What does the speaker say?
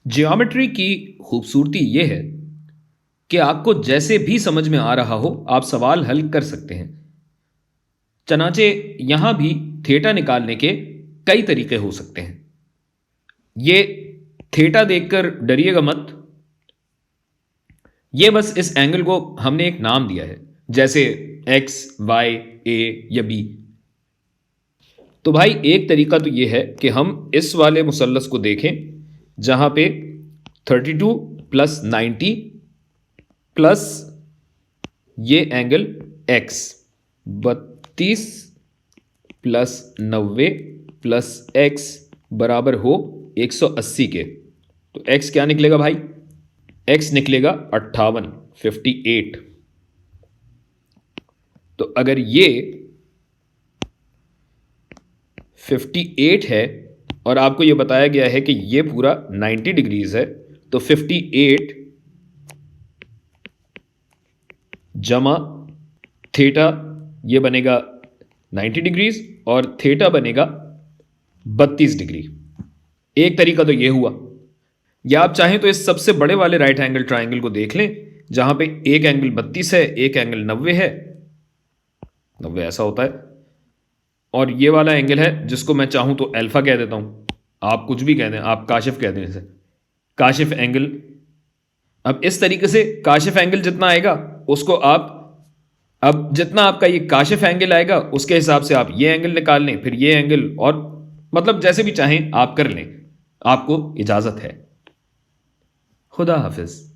Geometry की खूबसूरती ये है कि आपको जैसे भी समझ में आ रहा हो आप सवाल हल कर सकते हैं। चनाचे यहां भी थीटा निकालने के कई तरीके हो सकते हैं। ये थीटा देखकर डरिएगा मत। ये बस इस एंगल को हमने एक नाम दिया है, जैसे एक्स, वाई, ए या बी। तो भाई एक तरीका तो ये है कि हम इस वाले मुसल्लस को देखें जहां पे 32 प्लस 90 प्लस ये angle x, 32 plus 90 plus x बराबर हो 180 के। तो x क्या निकलेगा भाई? x निकलेगा 58, 58। तो अगर ये 58 है और आपको ये बताया गया है कि ये पूरा 90 डिग्रीज है, तो 58 जमा थीटा ये बनेगा 90 डिग्रीज और थीटा बनेगा 32 डिग्री। एक तरीका तो ये हुआ। या आप चाहें तो इस सबसे बड़े वाले राइट एंगल ट्राइंगल को देख लें जहां पे एक एंगल 32 है, एक एंगल 90 है। 90 ऐसा होता है और ये वाला एंगल है जिसको मैं चाहूं तो अल्फा कह देता हूं। आप कुछ भी कह दें, आप काशिफ कह दें इसे, काशिफ एंगल। अब इस तरीके से काशिफ एंगल जितना आएगा उसको आप, अब जितना आपका ये काशिफ एंगल आएगा उसके हिसाब से आप ये एंगल निकाल लें, फिर ये एंगल, और मतलब जैसे भी चाहें आप कर लें। आपको इजाजत है। खुदा हाफिज।